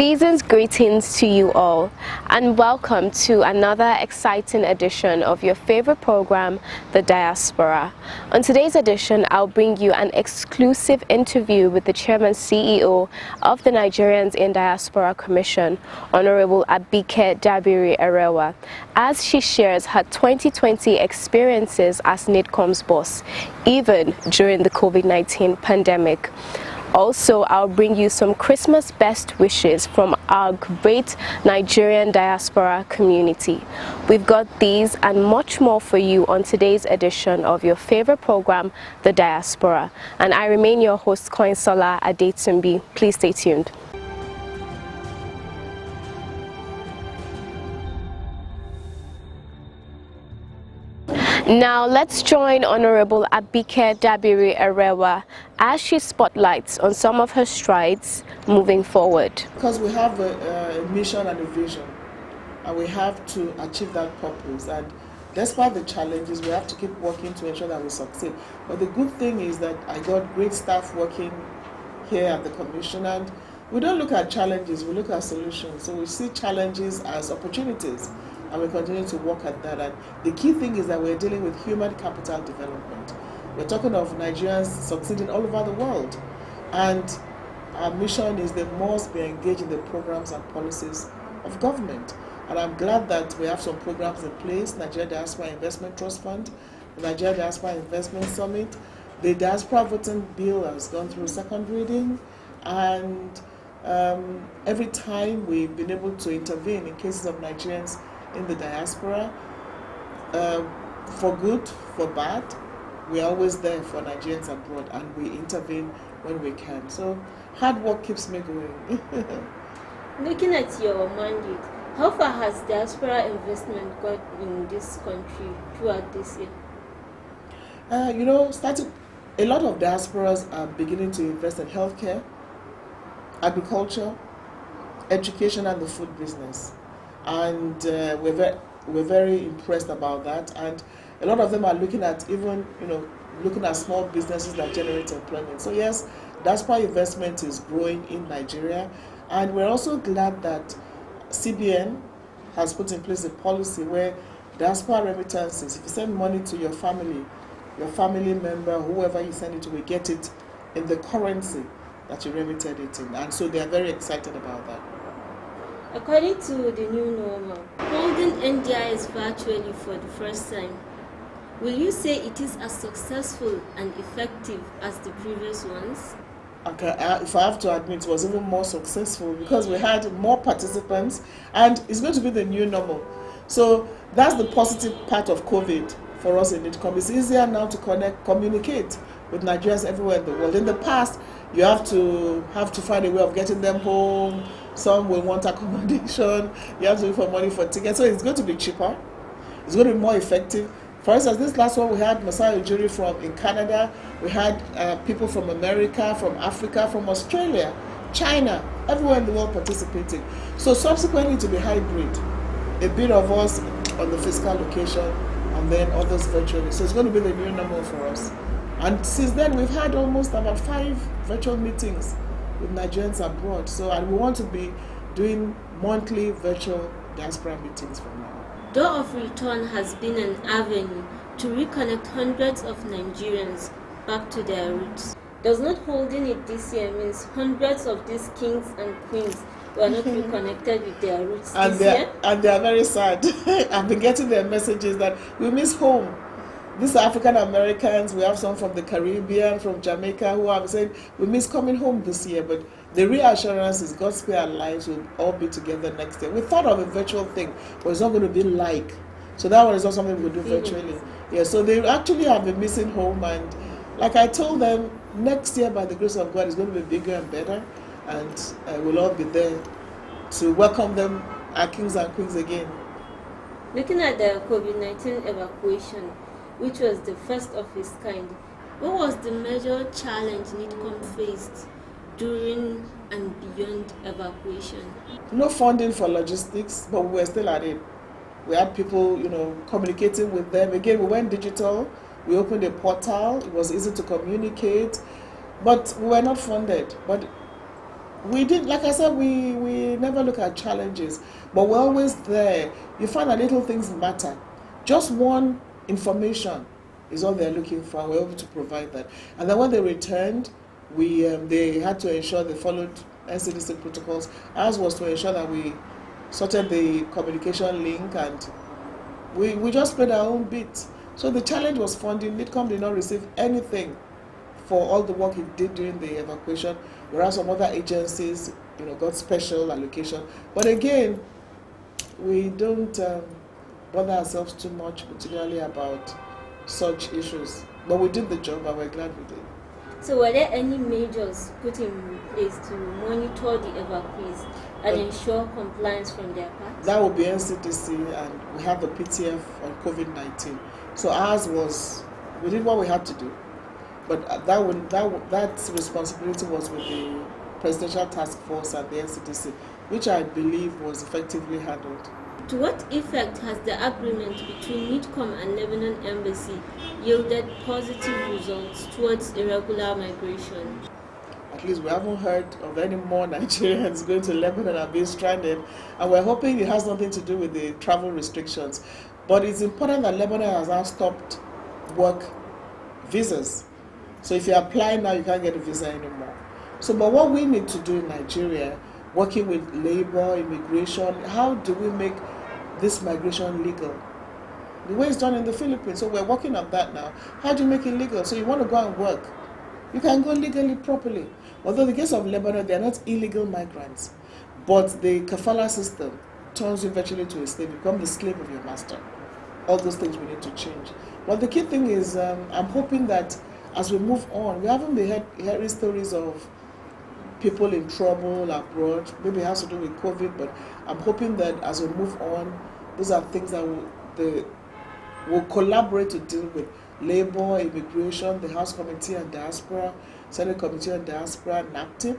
Season's greetings to you all, and welcome to another exciting edition of your favorite program, The Diaspora. On today's edition, I'll bring you an exclusive interview with the Chairman CEO of the Nigerians in Diaspora Commission, Honorable Abike Dabiri-Erewa, as she shares her 2020 experiences as NIDCOM's boss, even during the COVID-19 pandemic. Also, I'll bring you some Christmas best wishes from our great Nigerian diaspora community. We've got these and much more for you on today's edition of your favorite program, The Diaspora. And I remain your host, Koinsola Adetunbi. Please stay tuned. Now let's join Honorable Abike Dabiri-Erewa as she spotlights on some of her strides moving forward. Because we have a mission and a vision, and we have to achieve that purpose. And despite the challenges, we have to keep working to ensure that we succeed. But the good thing is that I got great staff working here at the Commission, and we don't look at challenges, we look at solutions. So we see challenges as opportunities, and we continue to work at that. And the key thing is that we're dealing with human capital development. We're talking of Nigerians succeeding all over the world. And our mission is they must be engaged in the programs and policies of government. And I'm glad that we have some programs in place: Nigeria Diaspora Investment Trust Fund, the Nigeria Diaspora Investment Summit. The Diaspora Voting Bill has gone through second reading, and every time we've been able to intervene in cases of Nigerians in the diaspora, for good, for bad, we're always there for Nigerians abroad, and we intervene when we can. So hard work keeps me going. Looking at your mandate, how far has diaspora investment got in this country throughout this year? A lot of diasporas are beginning to invest in healthcare, agriculture, education, and the food business. And we're very impressed about that. And a lot of them are looking at looking at small businesses that generate employment. So yes, diaspora investment is growing in Nigeria. And we're also glad that CBN has put in place a policy where diaspora remittances, if you send money to your family member, whoever you send it to, will get it in the currency that you remitted it in. And so they are very excited about that. According to the new normal, holding NDIs virtually for the first time, will you say it is as successful and effective as the previous ones? Okay, if I have to admit, it was even more successful because we had more participants, and it's going to be the new normal. So that's the positive part of COVID for us in NIDCOM. It's easier now to communicate with Nigerians everywhere in the world. In the past, you have to find a way of getting them home. Some will want accommodation. You have to look for money for tickets. So it's going to be cheaper. It's going to be more effective. For instance, this last one, we had Masai Ujiri in Canada. We had people from America, from Africa, from Australia, China, everywhere in the world participating. So subsequently to be hybrid, a bit of us on the physical location and then others virtually. So it's going to be the new normal for us. And since then, we've had almost about 5 virtual meetings with Nigerians abroad. And we want to be doing monthly virtual diaspora meetings from now. Door of Return has been an avenue to reconnect hundreds of Nigerians back to their roots. Does not holding it this year means hundreds of these kings and queens were not reconnected with their roots this year? And they are very sad. I've been getting their messages that we miss home. These are African Americans. We have some from the Caribbean, from Jamaica, who have said we miss coming home this year. But the reassurance is God spare our lives, will all be together next year. We thought of a virtual thing, but it's not going to be like. So that one is not something we'll do virtually. Yeah, so they actually have been missing home. And like I told them, next year, by the grace of God, it's going to be bigger and better. And we'll all be there to welcome them, our kings and queens, again. Looking at the COVID-19 evacuation, which was the first of its kind, what was the major challenge NIDCOM faced during and beyond evacuation? No funding for logistics, but we were still at it. We had people, communicating with them. Again, we went digital. We opened a portal. It was easy to communicate, but we were not funded. But We did, like I said, we never look at challenges, but we're always there. You find that little things matter. Just one information is all they're looking for. We're able to provide that. And then when they returned, they had to ensure they followed NCDC protocols. Ours was to ensure that we sorted the communication link, and we just played our own bit. So the challenge was funding. NIDCOM did not receive anything for all the work it did during the evacuation, whereas some other agencies, got special allocation. But again, we don't bother ourselves too much, particularly about such issues. But we did the job, and we're glad we did. So were there any measures put in place to monitor the evacuees and ensure compliance from their part? That would be NCDC, and we have the PTF on COVID-19. So ours was, we did what we had to do. But that responsibility was with the Presidential Task Force and the NCDC, which I believe was effectively handled. To what effect has the agreement between NIDCOM and Lebanon Embassy yielded positive results towards irregular migration? At least we haven't heard of any more Nigerians going to Lebanon and being stranded, and we're hoping it has nothing to do with the travel restrictions. But it's important that Lebanon has now stopped work visas. So if you apply now, you can't get a visa anymore. So, but what we need to do in Nigeria, working with labor, immigration, how do we make this migration legal? The way it's done in the Philippines. So we're working on that now. How do you make it legal? So you want to go and work, you can go legally, properly. Although in the case of Lebanon, they're not illegal migrants, but the kafala system turns you virtually to a slave. You become the slave of your master. All those things we need to change. But the key thing is, I'm hoping that as we move on, we haven't been hearing stories of people in trouble abroad. Maybe it has to do with COVID, but I'm hoping that as we move on, those are things that will collaborate to deal with labor, immigration, the House Committee on Diaspora, Senate Committee on Diaspora, NAPTIP.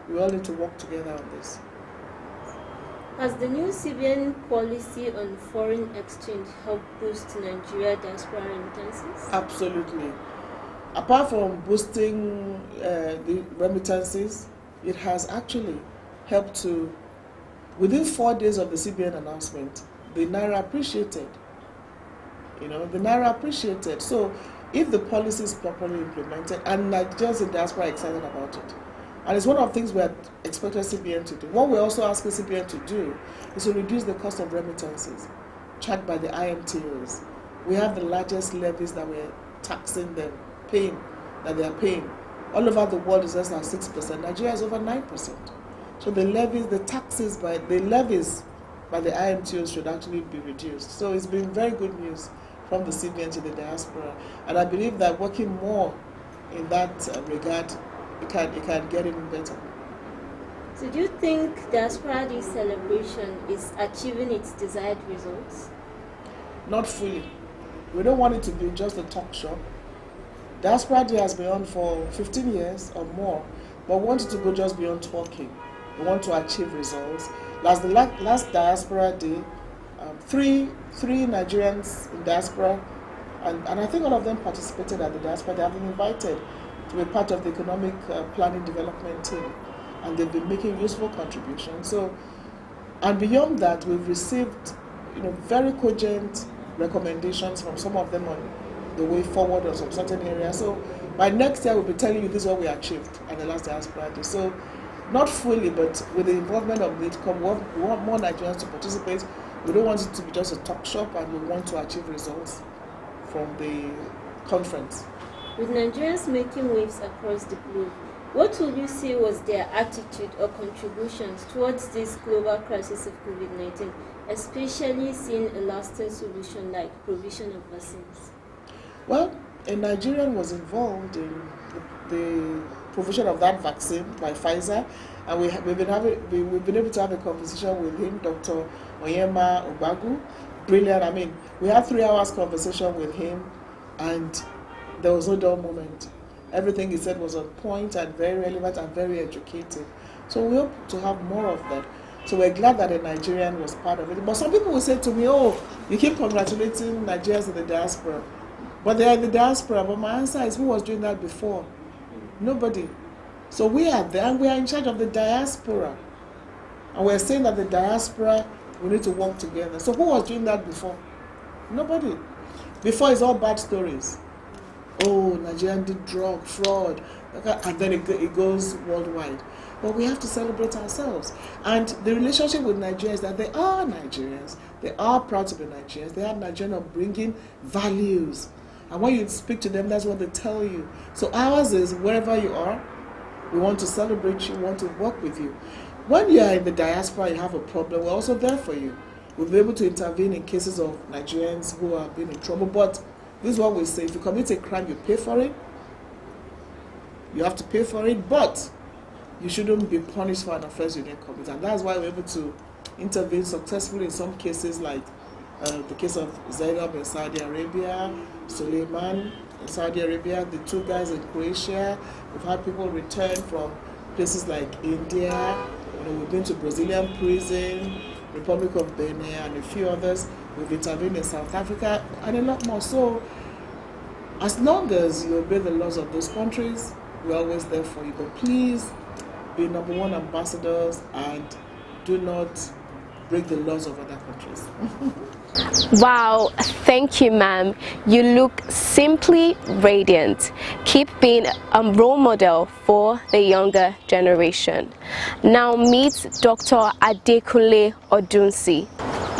We all need to work together on this. Has the new CBN policy on foreign exchange helped boost Nigeria diaspora remittances? Absolutely. Apart from boosting the remittances, it has actually helped to, within 4 days of the CBN announcement, the Naira appreciated. The Naira appreciated. So if the policy is properly implemented, and Nigerians in diaspora are excited about it, and it's one of the things we had expected CBN to do. What we're also asking CBN to do is to reduce the cost of remittances charged by the IMTOs. We have the largest levies that we're taxing them, that they are paying. All over the world is less than 6%. Nigeria is over 9%. So the levies by the IMTOs should actually be reduced. So it's been very good news from the CBN to the diaspora. And I believe that working more in that regard, it can get even better. So do you think Diaspora Day celebration is achieving its desired results? Not fully. We don't want it to be just a talk shop. Diaspora Day has been on for 15 years or more, but we want it to go just beyond talking. We want to achieve results. The last Diaspora Day, three Nigerians in diaspora, and I think all of them participated at the Diaspora Day, have been invited to be part of the economic planning development team, and they've been making useful contributions. So, and beyond that, we've received very cogent recommendations from some of them on the way forward on some certain areas. So by next year, we'll be telling you this is what we achieved at the last Diaspora Day. So not fully, but with the involvement of NIDCOM, we want more Nigerians to participate. We don't want it to be just a talk shop, and we want to achieve results from the conference. With Nigerians making waves across the globe, what would you say was their attitude or contributions towards this global crisis of COVID-19, especially seeing a lasting solution like provision of vaccines? Well, a Nigerian was involved in the provision of that vaccine by Pfizer, and we've been able to have a conversation with him, Dr. Oyema Obagu. Brilliant. I mean, we had 3 hours conversation with him, and there was no dull moment. Everything he said was on point and very relevant and very educative. So we hope to have more of that. So we're glad that a Nigerian was part of it. But some people will say to me, oh, you keep congratulating Nigerians in the diaspora. But they are in the diaspora. But my answer is, who was doing that before? Nobody. So we are there, and we are in charge of the diaspora. And we're saying that the diaspora, we need to work together. So who was doing that before? Nobody. Before, it's all bad stories. Oh, Nigerian did drug, fraud, and then it goes worldwide. But we have to celebrate ourselves. And the relationship with Nigeria is that they are Nigerians. They are proud to be Nigerians. They are Nigerian of bringing values. And when you speak to them, that's what they tell you. So ours is, wherever you are, we want to celebrate you, we want to work with you. When you are in the diaspora, you have a problem, we're also there for you. We'll be able to intervene in cases of Nigerians who have been in trouble. But this is what we say: if you commit a crime, you pay for it. You have to pay for it, but you shouldn't be punished for an offense you didn't commit. And that's why we're able to intervene successfully in some cases, like the case of Zainab in Saudi Arabia, Suleiman in Saudi Arabia, the two guys in Croatia. We've had people return from places like India. We've been to Brazilian prison, Republic of Benin, and a few others. We've intervened in South Africa, and a lot more. So, as long as you obey the laws of those countries, we're always there for you. But please be #1 ambassadors and do not break the laws of other countries. Wow, thank you, ma'am. You look simply radiant. Keep being a role model for the younger generation. Now meet Dr. Adekunle Odunsi,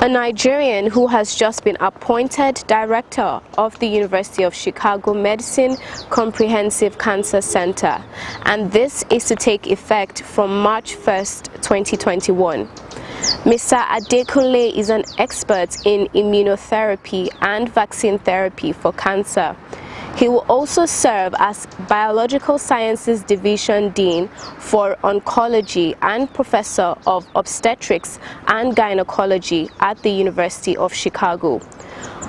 a Nigerian who has just been appointed director of the University of Chicago Medicine Comprehensive Cancer Center, and this is to take effect from March 1st, 2021. Mr. Adekunle is an expert in immunotherapy and vaccine therapy for cancer. He will also serve as Biological Sciences Division Dean for Oncology and Professor of Obstetrics and Gynecology at the University of Chicago.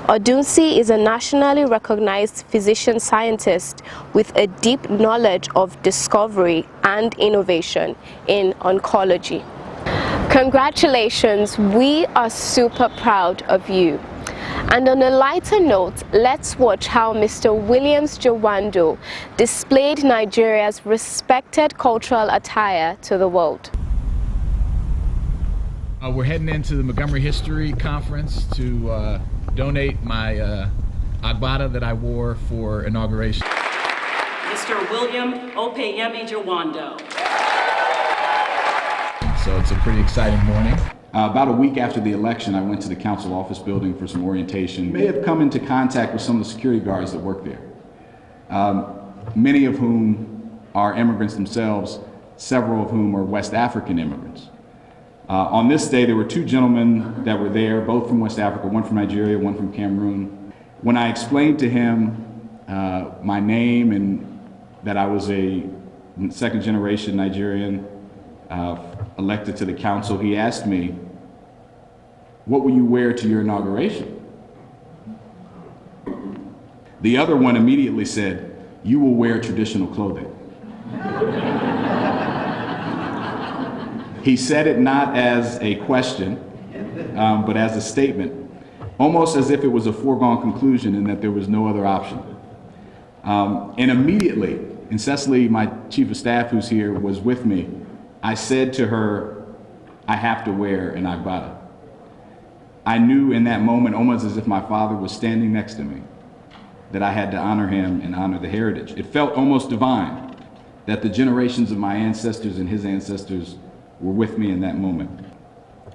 Odunsi is a nationally recognized physician scientist with a deep knowledge of discovery and innovation in oncology. Congratulations, we are super proud of you. And on a lighter note, let's watch how Mr. Williams Gerwando displayed Nigeria's respected cultural attire to the world. We're heading into the Montgomery History Conference to donate my agbada that I wore for inauguration. Mr. William Opeyemi Gerwando. So it's a pretty exciting morning. About a week after the election, I went to the council office building for some orientation. May have come into contact with some of the security guards that work there, many of whom are immigrants themselves, several of whom are West African immigrants. On this day, there were two gentlemen that were there, both from West Africa, one from Nigeria, one from Cameroon. When I explained to him my name and that I was a second-generation Nigerian elected to the council, he asked me, "What will you wear to your inauguration?" The other one immediately said, "You will wear traditional clothing." He said it not as a question, but as a statement, almost as if it was a foregone conclusion and that there was no other option. And immediately, and Cecily, my chief of staff who's here, was with me, I said to her, "I have to wear an agbada." I knew in that moment, almost as if my father was standing next to me, that I had to honor him and honor the heritage. It felt almost divine that the generations of my ancestors and his ancestors were with me in that moment.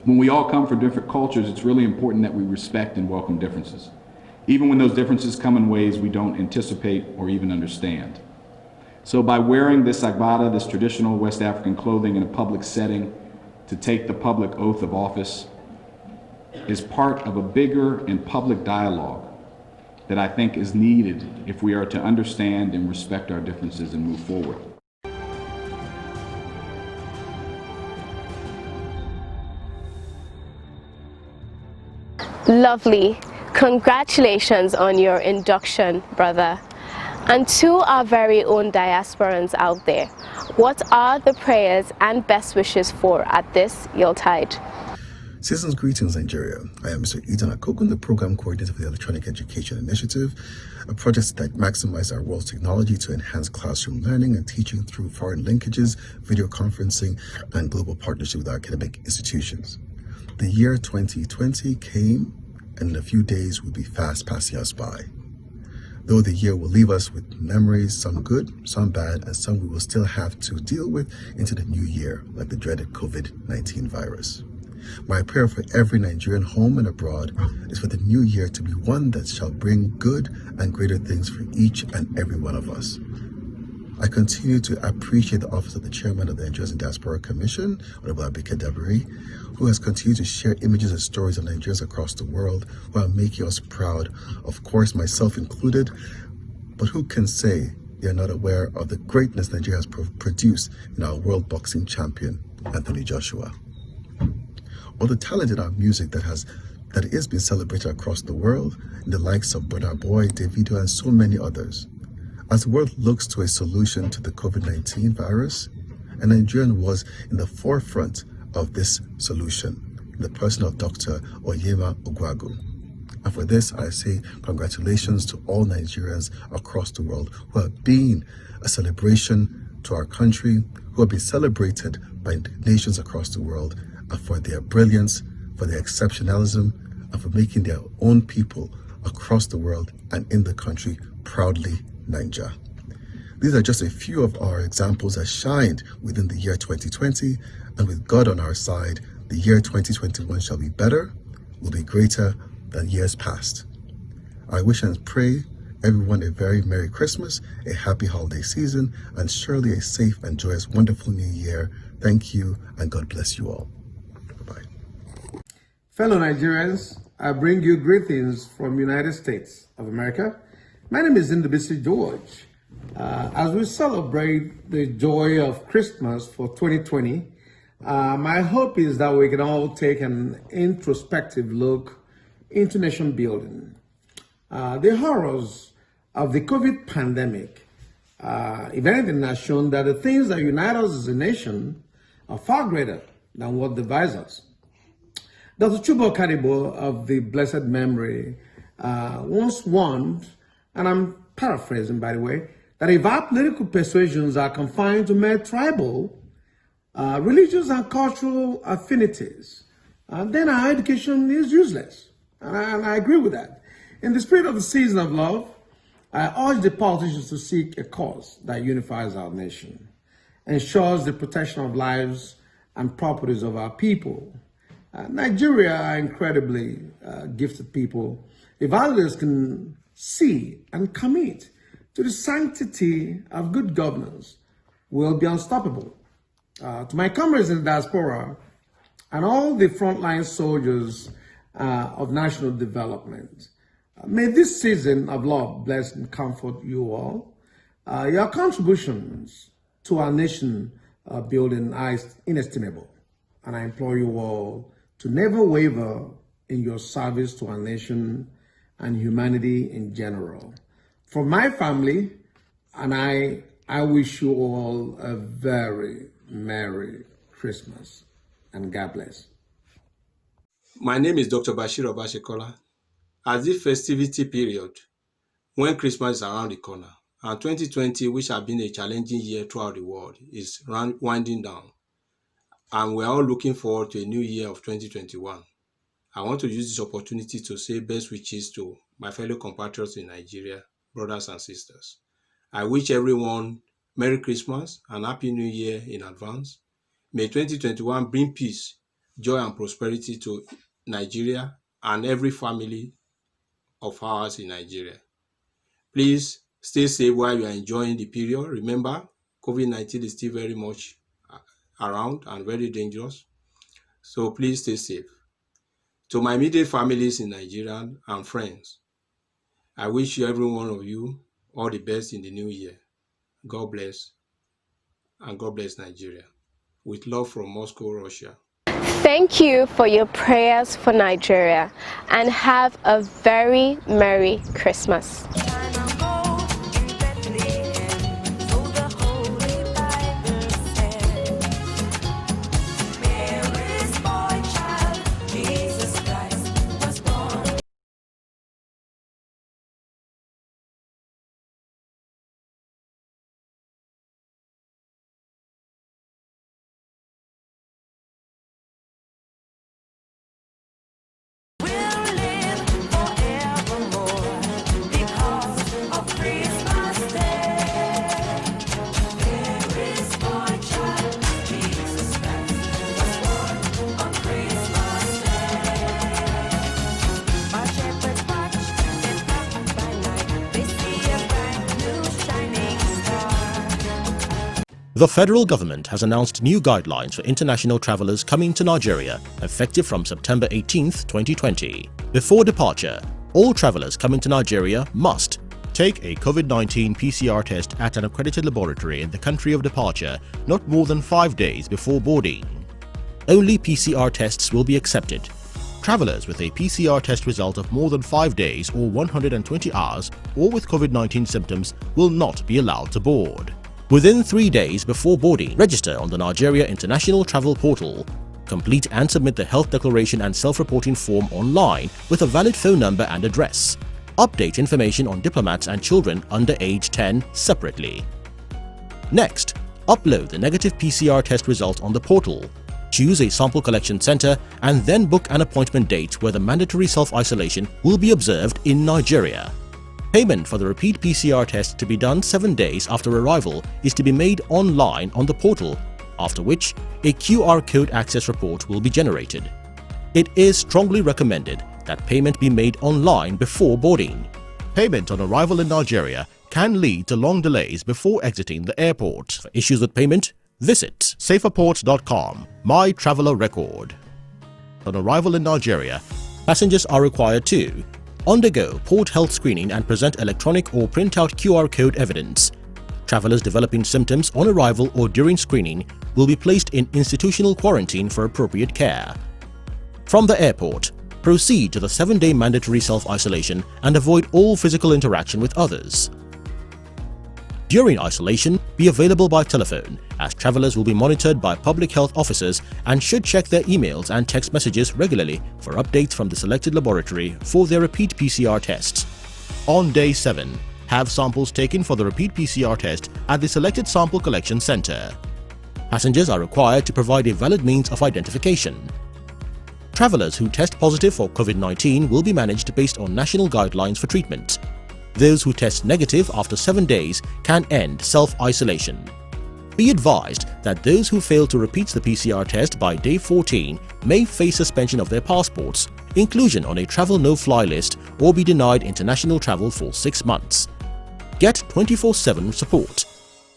When we all come from different cultures, it's really important that we respect and welcome differences, even when those differences come in ways we don't anticipate or even understand. So by wearing this agbada, this traditional West African clothing in a public setting to take the public oath of office is part of a bigger and public dialogue that I think is needed if we are to understand and respect our differences and move forward. Lovely. Congratulations on your induction, brother. And to our very own diasporans out there, what are the prayers and best wishes for at this Yuletide? Season's greetings, Nigeria. I am Mr. Euthana Cocoon, the Program Coordinator for the Electronic Education Initiative, a project that maximizes our world's technology to enhance classroom learning and teaching through foreign linkages, video conferencing, and global partnership with our academic institutions. The year 2020 came, and in a few days will be fast passing us by. Though the year will leave us with memories, some good, some bad, and some we will still have to deal with into the new year, like the dreaded COVID-19 virus. My prayer for every Nigerian home and abroad is for the new year to be one that shall bring good and greater things for each and every one of us. I continue to appreciate the office of the chairman of the Nigerian Diaspora Commission, Honorable Adekunle, who has continued to share images and stories of Nigerians across the world who are making us proud, of course, myself included, but who can say they are not aware of the greatness Nigeria has produced in our world boxing champion, Anthony Joshua. All the talent in our music that is being celebrated across the world, in the likes of Burna Boy, Davido, and so many others. As the world looks to a solution to the COVID-19 virus, a Nigerian was in the forefront of this solution, in the person of Dr. Oyema Ogwagu. And for this, I say congratulations to all Nigerians across the world who have been a celebration to our country, who have been celebrated by nations across the world, and for their brilliance, for their exceptionalism, and for making their own people across the world and in the country proudly Niger. These are just a few of our examples that shined within the year 2020, and with God on our side, the year 2021 shall be better, will be greater than years past. I wish and pray everyone a very Merry Christmas, a happy holiday season, and surely a safe and joyous, wonderful new year. Thank you, and God bless you all. Fellow Nigerians, I bring you greetings from United States of America. My name is Ndubisi George. As we celebrate the joy of Christmas for 2020, my hope is that we can all take an introspective look into nation building. The horrors of the COVID pandemic, if anything, has shown that the things that unite us as a nation are far greater than what divides us. Dr. Chubo Kadibo of the blessed memory once warned, and I'm paraphrasing by the way, that if our political persuasions are confined to mere tribal, religious and cultural affinities, then our education is useless. And I agree with that. In the spirit of the season of love, I urge the politicians to seek a cause that unifies our nation, ensures the protection of lives and properties of our people. Nigeria are incredibly gifted people. If others can see and commit to the sanctity of good governance, we'll be unstoppable. To my comrades in the diaspora and all the frontline soldiers of national development, may this season of love bless and comfort you all. Your contributions to our nation building are inestimable, and I implore you all to never waver in your service to our nation and humanity in general. For my family and I wish you all a very Merry Christmas and God bless. My name is Dr. Bashir Obashekola. As this festivity period, when Christmas is around the corner, and 2020, which has been a challenging year throughout the world, is winding down, and we're all looking forward to a new year of 2021. I want to use this opportunity to say best wishes to my fellow compatriots in Nigeria, brothers and sisters. I wish everyone Merry Christmas and Happy New Year in advance. May 2021 bring peace, joy, and prosperity to Nigeria and every family of ours in Nigeria. Please stay safe while you are enjoying the period. Remember, COVID-19 is still very much around and very dangerous. So please stay safe. To my immediate families in Nigeria and friends, I wish every one of you all the best in the new year. God bless, and God bless Nigeria. With love from Moscow, Russia. Thank you for your prayers for Nigeria, and have a very Merry Christmas. The federal government has announced new guidelines for international travelers coming to Nigeria, effective from September 18, 2020. Before departure, all travelers coming to Nigeria must take a COVID-19 PCR test at an accredited laboratory in the country of departure not more than 5 days before boarding. Only PCR tests will be accepted. Travelers with a PCR test result of more than 5 days or 120 hours or with COVID-19 symptoms will not be allowed to board. Within 3 days before boarding, register on the Nigeria International Travel Portal. Complete and submit the health declaration and self-reporting form online with a valid phone number and address. Update information on diplomats and children under age 10 separately. Next, upload the negative PCR test result on the portal. Choose a sample collection center and then book an appointment date where the mandatory self-isolation will be observed in Nigeria. Payment for the repeat PCR test to be done 7 days after arrival is to be made online on the portal, after which a QR code access report will be generated. It is strongly recommended that payment be made online before boarding. Payment on arrival in Nigeria can lead to long delays before exiting the airport. For issues with payment, visit saferport.com, My Traveler Record. On arrival in Nigeria, passengers are required to undergo port health screening and present electronic or printout QR code evidence. Travelers developing symptoms on arrival or during screening will be placed in institutional quarantine for appropriate care. From the airport, proceed to the 7-day mandatory self-isolation and avoid all physical interaction with others. During isolation, be available by telephone, as travelers will be monitored by public health officers and should check their emails and text messages regularly for updates from the selected laboratory for their repeat PCR tests. On day 7, have samples taken for the repeat PCR test at the selected sample collection center. Passengers are required to provide a valid means of identification. Travelers who test positive for COVID-19 will be managed based on national guidelines for treatment. Those who test negative after 7 days can end self-isolation. Be advised that those who fail to repeat the PCR test by day 14 may face suspension of their passports, inclusion on a travel no-fly list, or be denied international travel for 6 months. Get 24/7 support.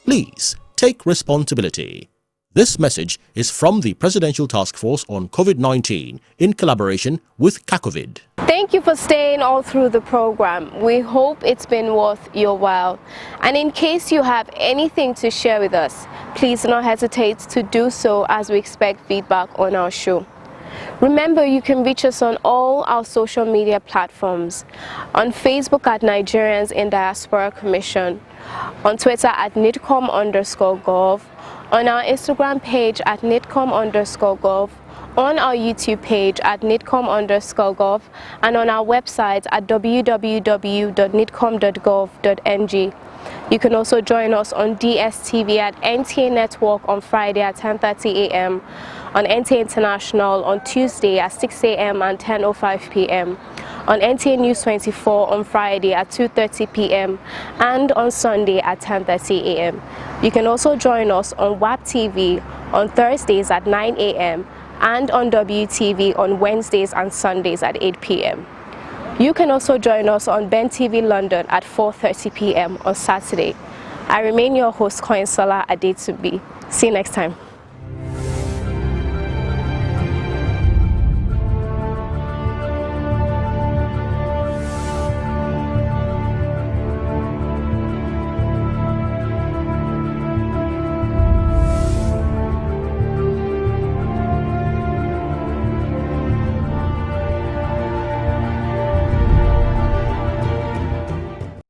Please take responsibility. This message is from the Presidential Task Force on COVID-19 in collaboration with CACOVID. Thank you for staying all through the program. We hope it's been worth your while. And in case you have anything to share with us, please do not hesitate to do so, as we expect feedback on our show. Remember, you can reach us on all our social media platforms. On Facebook at Nigerians in Diaspora Commission, on Twitter at nidcom_gov, on our Instagram page at nidcom_gov, on our YouTube page at nidcom_gov, and on our website at www.nidcom.gov.ng. You can also join us on DSTV at NTA Network on Friday at 10:30 a.m., on NTA International on Tuesday at 6 a.m. and 10:05 p.m., on NTA News 24 on Friday at 2:30 p.m. and on Sunday at 10:30 a.m. You can also join us on WAP TV on Thursdays at 9 a.m. and on WTV on Wednesdays and Sundays at 8 p.m. You can also join us on Ben TV London at 4:30 p.m. on Saturday. I remain your host, Koinsola Adetunbi. See you next time.